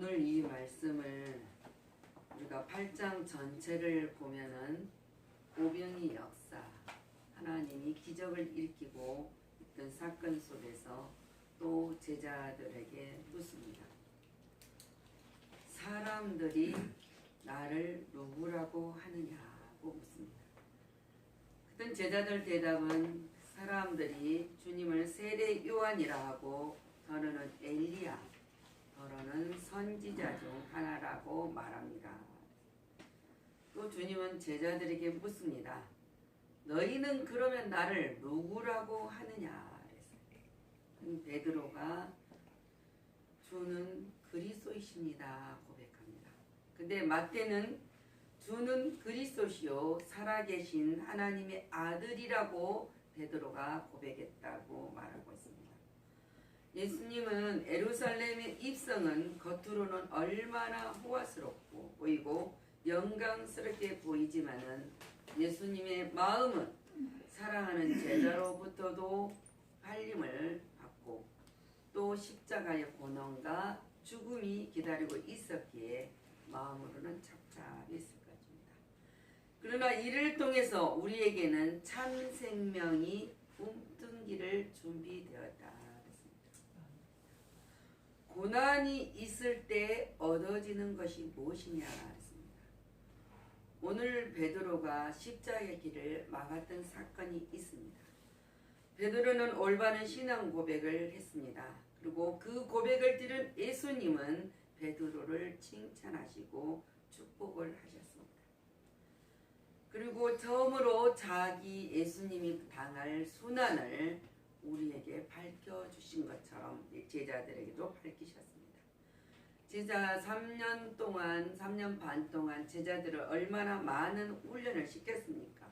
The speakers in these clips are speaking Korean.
오늘 이 말씀을 우리가 8장 전체를 보면은 오병이 역사, 하나님이 기적을 일으키고 있던 사건 속에서 또 제자들에게 묻습니다. 사람들이 나를 누구라고 하느냐고 묻습니다. 그때 제자들 대답은 사람들이 주님을 세례 요한이라 하고 더러는 엘리야, 더러는 선지자 중 하나라고 말합니다. 또 주님은 제자들에게 묻습니다. 너희는 그러면 나를 누구라고 하느냐? 베드로가 주는 그리스도이십니다 고백합니다. 근데 마태는 주는 그리스도시요 살아계신 하나님의 아들이라고 베드로가 고백했다고 말하고 있습니다. 예수님은 예루살렘의 입성은 겉으로는 얼마나 호화스럽고 보이고 영광스럽게 보이지만은 예수님의 마음은 사랑하는 제자로부터도 팔림을 받고 또 십자가의 고난과 죽음이 기다리고 있었기에 마음으로는 착잡했을 것입니다. 그러나 이를 통해서 우리에게는 참 생명이 움뚱기를 준비되었다. 고난이 있을 때 얻어지는 것이 무엇이냐 했습니다. 오늘 베드로가 십자가의 길을 막았던 사건이 있습니다. 베드로는 올바른 신앙 고백을 했습니다. 그리고 그 고백을 들은 예수님은 베드로를 칭찬하시고 축복을 하셨습니다. 그리고 처음으로 자기 예수님이 당할 순환을 우리에게 밝혀주신 것처럼 제자들에게도 밝히셨습니다. 제자 3년 반 동안 제자들을 얼마나 많은 훈련을 시켰습니까?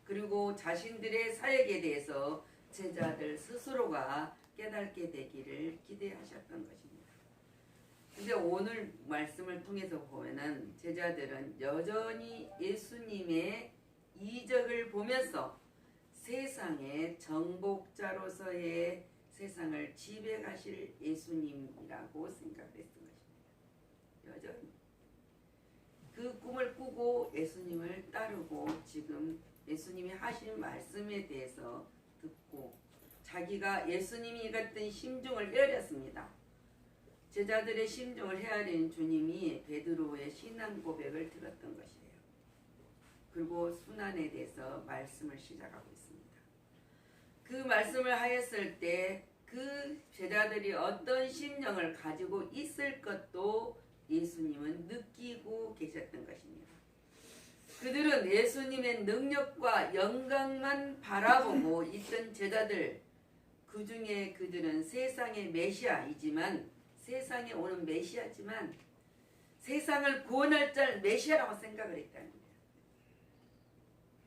그리고 자신들의 사역에 대해서 제자들 스스로가 깨닫게 되기를 기대하셨던 것입니다. 근데 오늘 말씀을 통해서 보면은 제자들은 여전히 예수님의 이적을 보면서 세상의 정복자로서의 세상을 지배하실 예수님이라고 생각했던 것입니다. 여전히 그 꿈을 꾸고 예수님을 따르고 지금 예수님이 하신 말씀에 대해서 듣고 자기가 예수님이 같은 심중을 헤아렸습니다. 제자들의 심중을 헤아린 주님이 베드로의 신앙 고백을 들었던 것이에요. 그리고 순환에 대해서 말씀을 시작하고 있습니다. 그 말씀을 하였을 때 그 제자들이 어떤 심령을 가지고 있을 것도 예수님은 느끼고 계셨던 것입니다. 그들은 예수님의 능력과 영광만 바라보고 있던 제자들, 그 중에 그들은 세상의 메시아이지만 세상에 오는 메시아지만 세상을 구원할 자 메시아라고 생각을 했다는 거예요.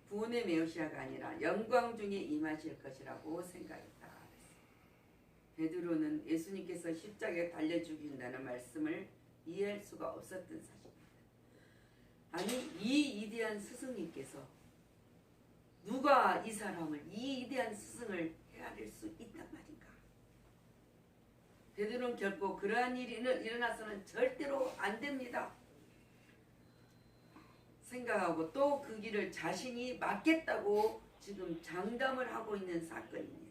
구원의 메시아가 아니라 영광 중에 임하실 것이라고 생각했다. 베드로는 예수님께서 십자가에 달려 죽인다는 말씀을 이해할 수가 없었던 사실입니다. 아니 이 위대한 스승님께서 누가 이 사람을 이 위대한 스승을 헤아릴 수 있단 말인가? 베드로는 결코 그러한 일이 일어나서는 절대로 안 됩니다. 생각하고 또 그 길을 자신이 맡겠다고 지금 장담을 하고 있는 사건입니다.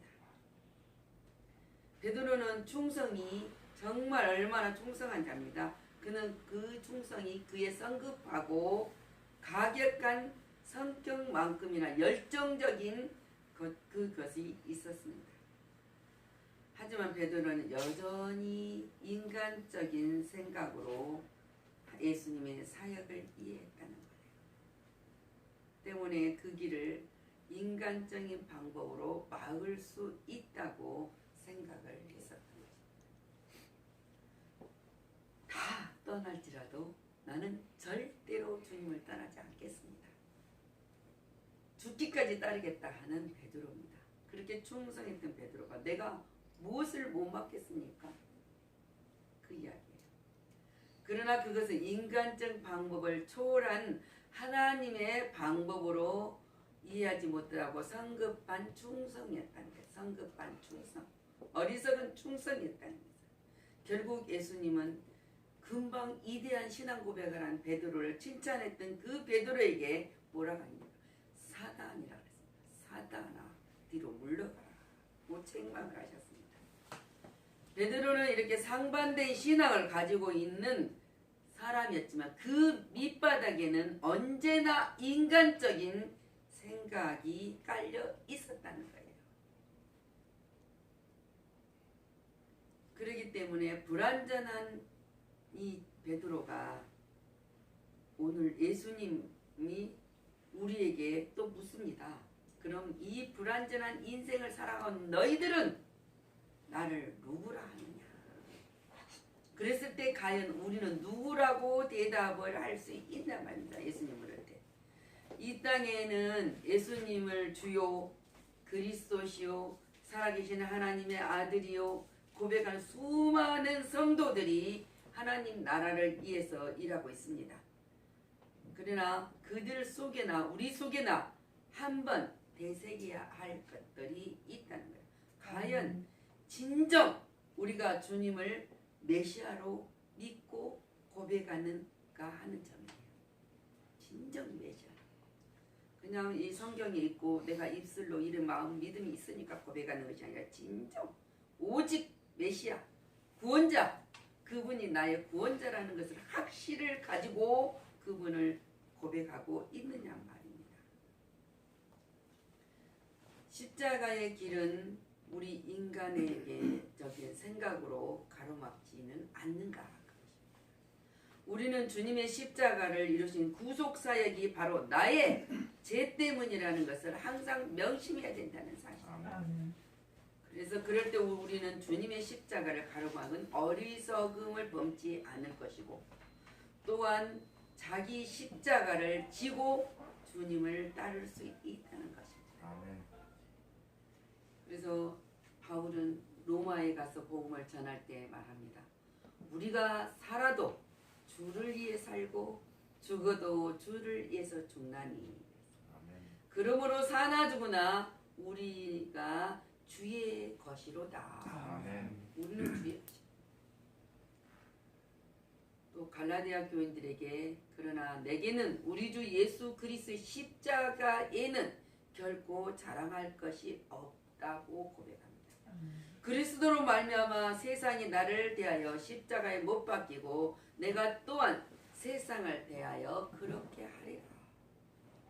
베드로는 충성이 정말 얼마나 충성한 자입니다. 그는 그 충성이 그의 성급하고 가격한 성격만큼이나 열정적인 그것이 있었습니다. 하지만 베드로는 여전히 인간적인 생각으로 예수님의 사역을 이해했다는 거예요. 때문에 그 길을 인간적인 방법으로 막을 수 있다고 생각을 했었던 것입니다. 다 떠날지라도 나는 절대로 주님을 떠나지 않겠습니다. 죽기까지 따르겠다 하는 베드로입니다. 그렇게 충성했던 베드로가 내가 무엇을 못 맡겠습니까? 그 이야기예요. 그러나 그것은 인간적 방법을 초월한 하나님의 방법으로 이해하지 못하고 성급한 충성이었다는 거예요. 성급한 충성. 어리석은 충성이었다는 거죠. 결국 예수님은 금방 이대한 신앙 고백을 한 베드로를 칭찬했던 그 베드로에게 뭐라고 합니까? 사단이라고 했습니다. 사단아 뒤로 물러가라고 책망을 하셨습니다. 베드로는 이렇게 상반된 신앙을 가지고 있는 사람이었지만 그 밑바닥에는 언제나 인간적인 생각이 깔려 있었다는 거예요. 그렇기 때문에 불완전한 이 베드로가 오늘 예수님이 우리에게 또 묻습니다. 그럼 이 불완전한 인생을 살아온 너희들은 나를 누구라 하느냐? 그랬을 때 과연 우리는 누구라고 대답을 할 수 있나 말입니다. 예수님을 할 때. 이 땅에는 예수님을 주요 그리스도시요 살아계신 하나님의 아들이요 고백한 수많은 성도들이 하나님 나라를 위해서 일하고 있습니다. 그러나 그들 속에나 우리 속에나 한번 되새겨야 할 것들이 있다는 거예요. 과연 진정 우리가 주님을 메시아로 믿고 고백하는가 하는 점이에요. 진정 메시아. 그냥 이 성경에 있고 내가 입술로 이런 마음 믿음이 있으니까 고백하는 것이 아니라 진정 오직 메시아 구원자 그분이 나의 구원자라는 것을 확신을 가지고 그분을 고백하고 있느냐 말입니다. 십자가의 길은 우리 인간에게 적인 생각으로 가로막지는 않는가. 우리는 주님의 십자가를 이루신 구속사역이 바로 나의 죄 때문이라는 것을 항상 명심해야 된다는 사실입니다. 그래서 그럴 때 우리는 주님의 십자가를 가로막은 어리석음을 범치 않을 것이고 또한 자기 십자가를 지고 주님을 따를 수 있다는 것입니다. 그래서 바울은 로마에 가서 복음을 전할 때 말합니다. 우리가 살아도 주를 위해 살고 죽어도 주를 위해서 죽나니. 그러므로 사나 죽으나 우리가 주의 것이로다. 우리는 주의 것이다. 또 갈라디아 교인들에게 그러나 내게는 우리 주 예수 그리스도의 십자가에는 결코 자랑할 것이 없다고 고백합니다. 그리스도로 말미암아 세상이 나를 대하여 십자가에 못 박히고 내가 또한 세상을 대하여 그렇게 하리라.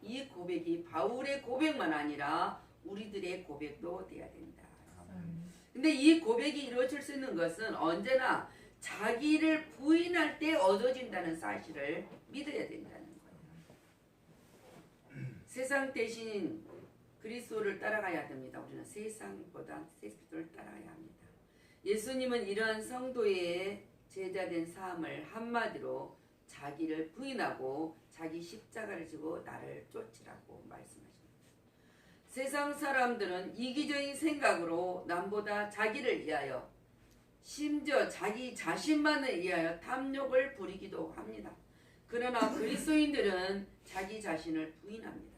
이 고백이 바울의 고백만 아니라 우리들의 고백도 돼야 된다. 근데 이 고백이 이루어질 수 있는 것은 언제나 자기를 부인할 때 얻어진다는 사실을 믿어야 된다는 거예요. 세상 대신 그리스도를 따라가야 됩니다. 우리는 세상보다 그리스도를 따라가야 합니다. 예수님은 이러한 성도의 제자된 삶을 한마디로 자기를 부인하고 자기 십자가를 지고 나를 쫓으라고 말씀하십니다. 세상 사람들은 이기적인 생각으로 남보다 자기를 위하여 심지어 자기 자신만을 위하여 탐욕을 부리기도 합니다. 그러나 그리스도인들은 자기 자신을 부인합니다.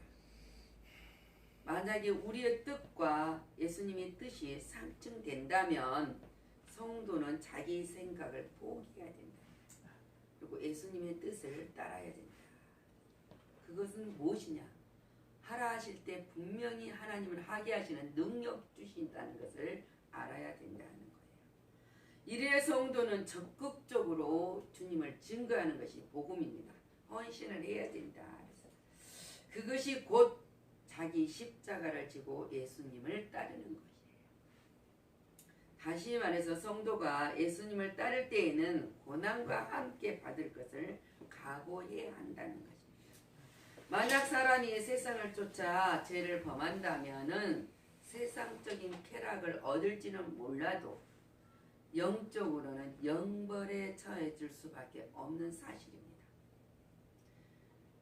만약에 우리의 뜻과 예수님의 뜻이 상충된다면 성도는 자기 생각을 포기해야 된다. 그리고 예수님의 뜻을 따라야 된다. 그것은 무엇이냐? 하라 하실 때 분명히 하나님을 하게 하시는 능력 주신다는 것을 알아야 된다는 거예요. 이래야 성도는 적극적으로 주님을 증거하는 것이 복음입니다. 헌신을 해야 된다. 그것이 곧 자기 십자가를 지고 예수님을 따르는 것이에요. 다시 말해서 성도가 예수님을 따를 때에는 고난과 함께 받을 것을 각오해야 한다는 것입니다. 만약 사람이 세상을 쫓아 죄를 범한다면은 세상적인 쾌락을 얻을지는 몰라도 영적으로는 영벌에 처해질 수밖에 없는 사실입니다.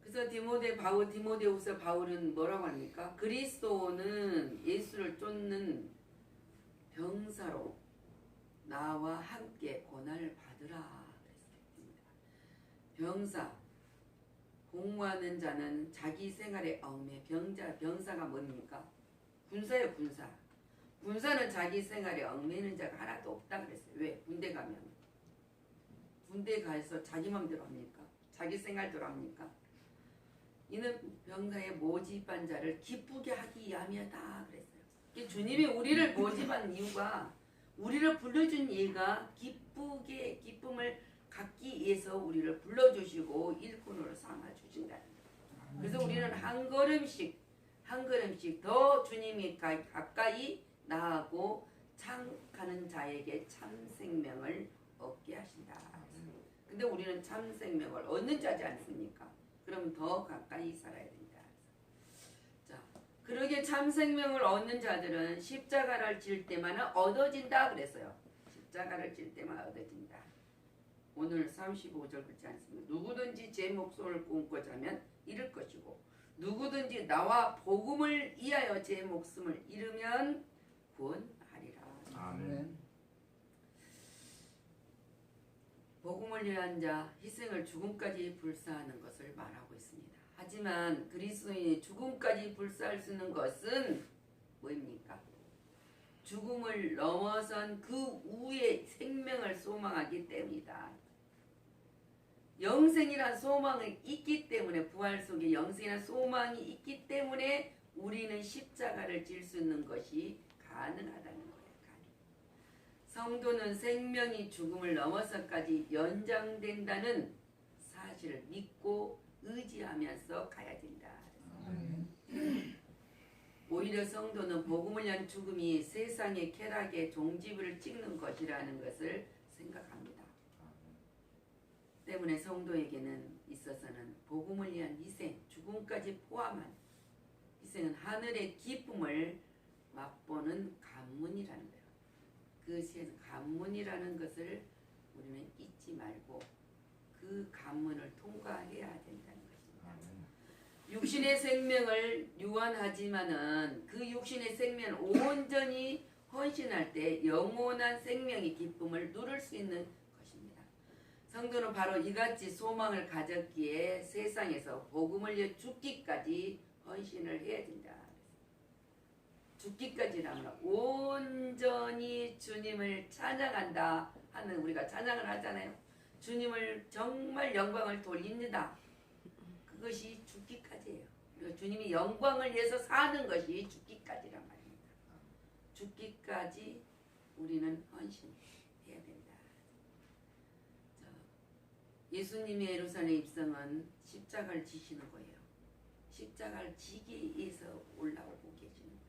그래서 디모데후서 바울은 뭐라고 합니까? 그리스도는 예수를 쫓는 병사로 나와 함께 고난을 받으라 그랬습니다. 병사, 공무하는 자는 자기 생활에 얽매 병사가 뭡니까? 군사예요, 군사. 군사는 자기 생활에 얽매이는 자가 하나도 없다 그랬어요. 왜? 군대 가면 군대에 가서 자기 맘대로 합니까? 자기 생활대로 합니까? 이는 병사에 모집한 자를 기쁘게 하기 위함이다 그랬어요. 주님이 우리를 모집한 이유가 우리를 불러준 이유가 기쁨을 갖기 위해서 우리를 불러주시고 일꾼으로 삼아주신다는 거예요. 그래서 우리는 한 걸음씩 더 주님이 가까이 나아가고 가는 자에게 참 생명을 얻게 하신다. 근데 우리는 참 생명을 얻는 자지 않습니까? 그럼 더 가까이 살아야 된다. 자, 그러게 참 생명을 얻는 자들은 십자가를 질 때만 얻어진다 그랬어요. 십자가를 질 때만 얻어진다. 오늘 35절 그렇지 않습니까? 누구든지 제 목숨을 끊고자 하면 잃을 것이고 누구든지 나와 복음을 위하여 제 목숨을 잃으면 구원하리라. 아멘. 복음을 위한 자 희생을 죽음까지 불사하는 것을 말하고 있습니다. 하지만 그리스도인이 죽음까지 불사할 수 있는 것은 뭐입니까? 죽음을 넘어선 그 후의 생명을 소망하기 때문이다. 영생이란 소망이 있기 때문에 부활 속에 영생이란 소망이 있기 때문에 우리는 십자가를 질 수 있는 것이 가능하다는 거예요. 성도는 생명이 죽음을 넘어서까지 연장된다는 사실을 믿고 의지하면서 가야 된다. 오히려 성도는 복음을 위한 죽음이 세상의 쾌락의 종지부를 찍는 것이라는 것을 생각합니다. 때문에 성도에게는 있어서는 복음을 위한 희생, 죽음까지 포함한 희생은 하늘의 기쁨을 맛보는 관문이라는 거예요. 그 관문이라는 것을 우리는 잊지 말고 그 관문을 통과해야 된다는 것입니다. 육신의 생명을 유한하지만은 그 육신의 생명을 온전히 헌신할 때 영원한 생명의 기쁨을 누릴 수 있는 것입니다. 성도는 바로 이같이 소망을 가졌기에 세상에서 복음을 위해 죽기까지 헌신을 해야 된다. 죽기까지라면 온전히 주님을 찬양한다 하는 우리가 찬양을 하잖아요. 주님을 정말 영광을 돌립니다. 그것이 죽기까지예요. 그리고 주님이 영광을 위해서 사는 것이 죽기까지란 말입니다. 죽기까지 우리는 헌신해야 된다. 예수님의 예루살렘 입성은 십자가를 지시는 거예요. 십자가를 지기 위해서 올라오고 계시는 거예요.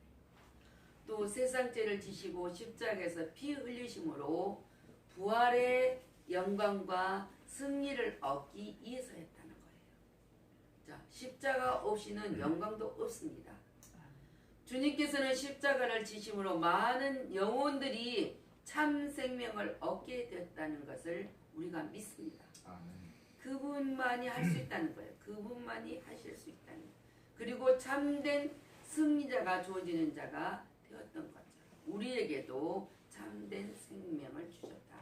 또 세상 죄를 지시고 십자가에서 피 흘리심으로 부활의 영광과 승리를 얻기 위해서 했다는 거예요. 자, 십자가 없이는 영광도 없습니다. 주님께서는 십자가를 지심으로 많은 영혼들이 참 생명을 얻게 되었다는 것을 우리가 믿습니다. 그분만이 할 수 있다는 거예요. 그분만이 하실 수 있다는 거예요. 그리고 참된 승리자가 주어지는 자가 되었던 것처럼 우리에게도 참된 생명을 주셨다.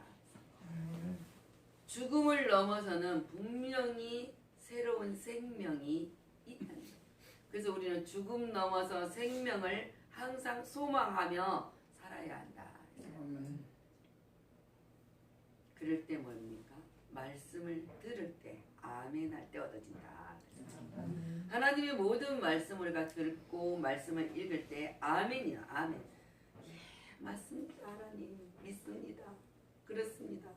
죽음을 넘어서는 분명히 새로운 생명이 있다는 거예요. 그래서 우리는 죽음 넘어서 생명을 항상 소망하며 살아야 한다. 그럴 때 뭡니까? 말씀을 들을 때 아멘 할 때 얻어진다. 하나님의 모든 말씀을 우리가 듣고 말씀을 읽을 때 아멘이야. 아멘. 예, 맞습니다. 하나님 믿습니다. 그렇습니다.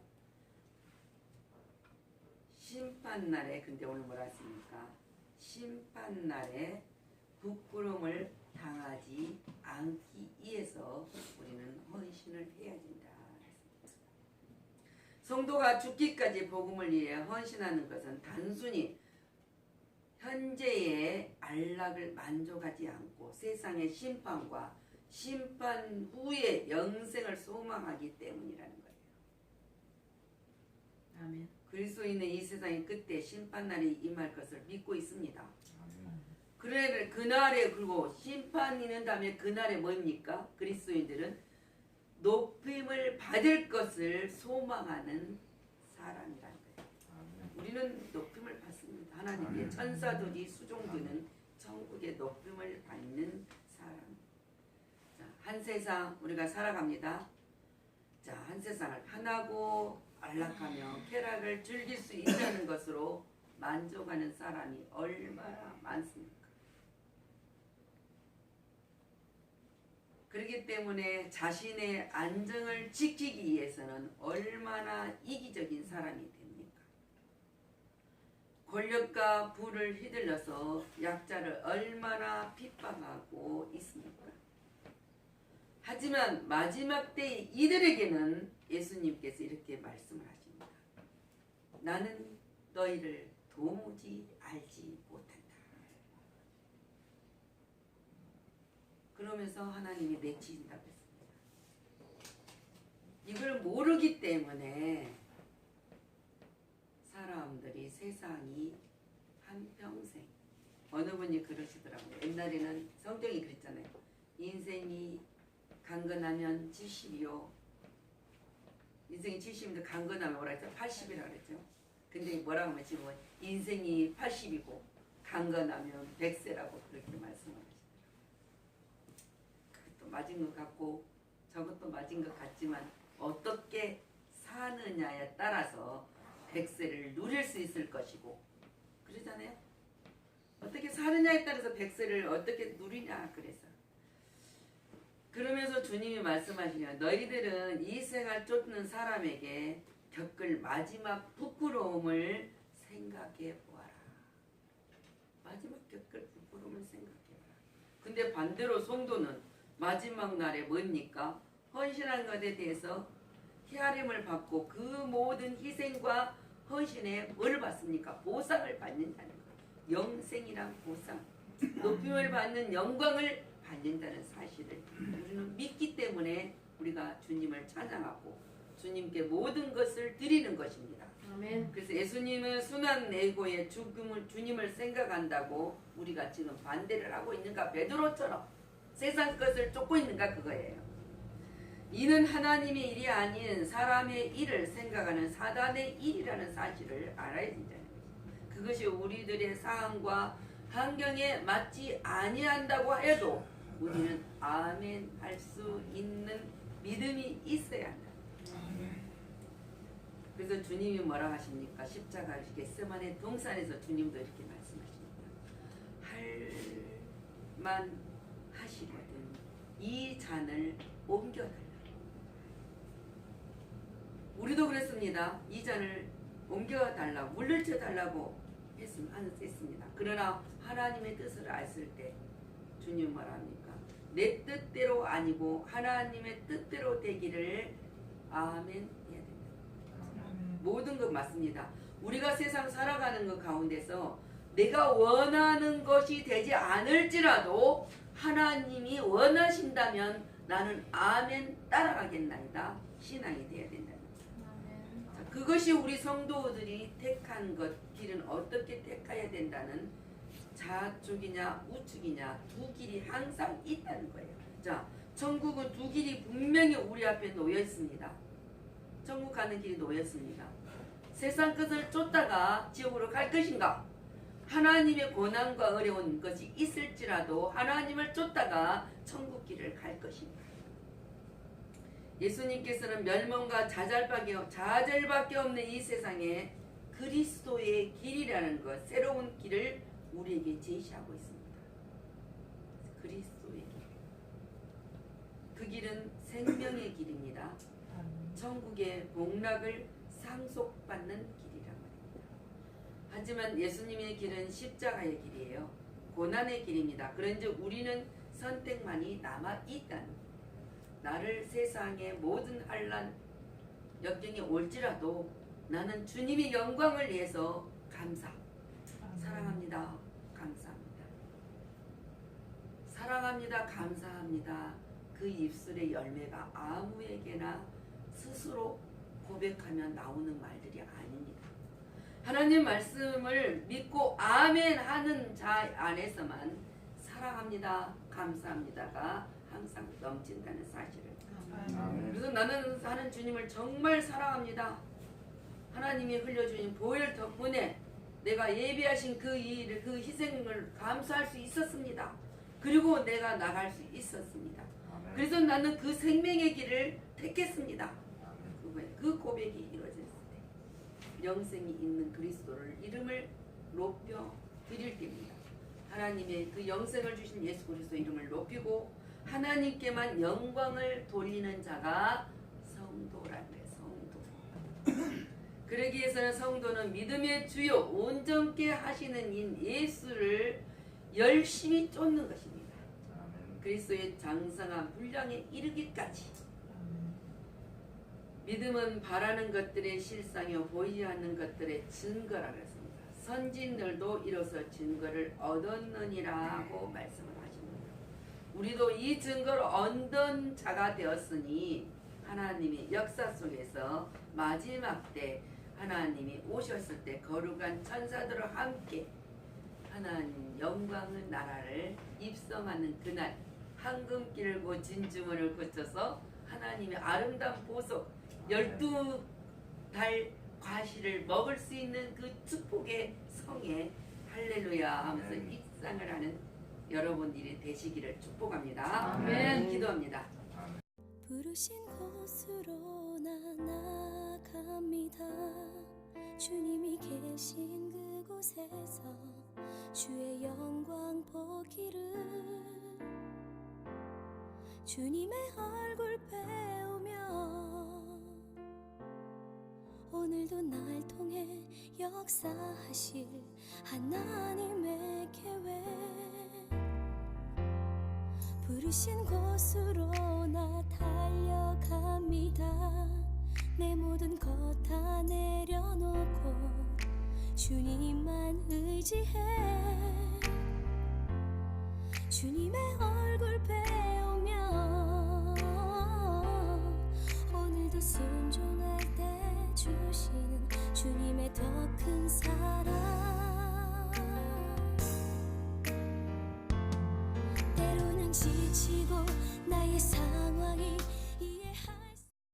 심판날에 근데 오늘 뭐라 했습니까? 심판날에 부끄러움을 당하지 않기 위해서 우리는 헌신을 해야 된다. 성도가 죽기까지 복음을 위해 헌신하는 것은 단순히 현재의 안락을 만족하지 않고 세상의 심판과 심판 후의 영생을 소망하기 때문이라는 거예요. 아멘. 그리스도인은 이 세상의 끝에 심판날이 임할 것을 믿고 있습니다. 그래 그날에 그리고 심판이 있는 다음에 그날에 뭡니까? 그리스도인들은 높임을 받을 것을 소망하는 사람이라는 거예요. 우리는 높임을 받습니다. 하나님의 천사들이 수종드는 천국의 높임을 받는 사람. 자, 한 세상 우리가 살아갑니다. 자, 한 세상을 편하고 안락하며 쾌락을 즐길 수 있다는 것으로 만족하는 사람이 얼마나 많습니까? 그렇기 때문에 자신의 안정을 지키기 위해서는 얼마나 이기적인 사람이 됩니까? 권력과 부를 휘둘러서 약자를 얼마나 핍박하고 있습니까? 하지만 마지막 때의 이들에게는 예수님께서 이렇게 말씀을 하십니다. 나는 너희를 도무지 알지 못한다. 그러면서 하나님이 내치신다고 했습니다. 이걸 모르기 때문에 사람들이 세상이 한평생, 어느 분이 그러시더라고요. 옛날에는 성경이 그랬잖아요. 인생이 강건하면 70이요. 인생이 70인데 강건하면 뭐라 했죠? 80이라고 그랬죠. 근데 뭐라고 하면 지금 인생이 80이고 강건하면 100세라고 그렇게 말씀하시더라고요. 그것도 맞은 것 같고 저것도 맞은 것 같지만 어떻게 사느냐에 따라서 100세를 누릴 수 있을 것이고 그러잖아요. 어떻게 사느냐에 따라서 100세를 어떻게 누리냐 그래서 그러면서 주님이 말씀하시냐 너희들은 이 생을 쫓는 사람에게 겪을 마지막 부끄러움을 생각해 보아라. 마지막 겪을 부끄러움을 생각해 보아라. 근데 반대로 성도는 마지막 날에 뭡니까? 헌신한 것에 대해서 헤아림을 받고 그 모든 희생과 헌신에 뭘 받습니까? 보상을 받는다는 거예요. 영생이란 보상, 높임을 받는 영광을 받는다는 사실을 우리는 믿기 때문에 우리가 주님을 찬양하고 주님께 모든 것을 드리는 것입니다. 아멘. 그래서 예수님은 순환 내고의 죽음을 주님을 생각한다고 우리가 지금 반대를 하고 있는가? 베드로처럼 세상 것을 쫓고 있는가? 그거예요. 이는 하나님의 일이 아닌 사람의 일을 생각하는 사단의 일이라는 사실을 알아야 된다는 것입니다. 그것이 우리들의 상황과 환경에 맞지 아니한다고 해도 우리는 아멘 할 수 있는 믿음이 있어야 한다. 그래서 주님이 뭐라 하십니까? 십자가 겟세마네 동산에서 주님도 이렇게 말씀하십니다. 할만 하시거든 이 잔을 옮겨달라. 우리도 그랬습니다. 이 잔을 옮겨달라고 물리쳐달라고 했습니다. 그러나 하나님의 뜻을 알았을 때 주님 뭐랍니까? 내 뜻대로 아니고 하나님의 뜻대로 되기를 아멘 해야 된다. 모든 것 맞습니다. 우리가 세상 살아가는 것 가운데서 내가 원하는 것이 되지 않을지라도 하나님이 원하신다면 나는 아멘 따라가겠나이다. 신앙이 되어야 된다. 그것이 우리 성도들이 택한 것 길은 어떻게 택해야 된다는 좌측이냐 우측이냐 두 길이 항상 있다는 거예요. 자, 천국은 두 길이 분명히 우리 앞에 놓여 있습니다. 천국 가는 길이 놓여 있습니다. 세상 것을 쫓다가 지옥으로 갈 것인가? 하나님의 고난과 어려운 것이 있을지라도 하나님을 쫓다가 천국 길을 갈 것인가? 예수님께서는 멸망과 좌절밖에 없는 이 세상에 그리스도의 길이라는 것, 새로운 길을 우리에게 제시하고 있습니다. 그리스도의 길. 그 길은 생명의 길입니다. 천국의 복락을 상속받는 길이란 말입니다. 하지만 예수님의 길은 십자가의 길이에요. 고난의 길입니다. 그런즉 우리는 선택만이 남아있다는 거예요. 나를 세상의 모든 환난 역경이 올지라도 나는 주님의 영광을 위해서 사랑합니다. 감사합니다. 사랑합니다. 감사합니다. 그 입술의 열매가 아무에게나 스스로 고백하면 나오는 말들이 아닙니다. 하나님 말씀을 믿고 아멘 하는 자 안에서만 사랑합니다. 감사합니다가 항상 넘친다는 사실을. 그래서 나는 하는 주님을 정말 사랑합니다. 하나님이 흘려주신 보혈 덕분에 내가 예비하신 그 일, 그 희생을 감수할 수 있었습니다. 그리고 내가 나갈 수 있었습니다. 그래서 나는 그 생명의 길을 택했습니다. 그 고백이 이루어졌습니다. 영생이 있는 그리스도를 이름을 높여 드릴 때입니다. 하나님의 그 영생을 주신 예수 그리스도 이름을 높이고 하나님께만 영광을 돌리는 자가 성도라는 거예요. 성도. 그러기 위해서는 성도는 믿음의 주요 온전케 하시는 인 예수를 열심히 쫓는 것입니다. 그리스도의 장성한 분량에 이르기까지. 믿음은 바라는 것들의 실상이요 보이지 않는 것들의 증거라 그랬습니다. 선진들도 이로써 증거를 얻었느니라고 말씀을 하십니다. 우리도 이 증거를 얻은 자가 되었으니 하나님의 역사 속에서 마지막 때 하나님이 오셨을 때 거룩한 천사들과 함께 하나님 영광의 나라를 입성하는 그날 황금길을 고 진주문을 거쳐서 하나님의 아름다운 보석 12달 과실을 먹을 수 있는 그 축복의 성에 할렐루야 하면서 입상을 하는 여러분들이 되시기를 축복합니다. 아멘. 기도합니다. 부르신 곳으로 나 나갑니다. 주님이 계신 그곳에서 주의 영광 보기를 주님의 얼굴 배우며 오늘도 날 통해 역사하실 하나님의 계획 부르신 곳으로 나 달려갑니다. 내 모든 것 다 내려놓고 주님만 의지해 주님의 얼굴 배우며 오늘도 순종할 때 주시는 주님의 더 큰 사랑 때로는 지치고 나의 삶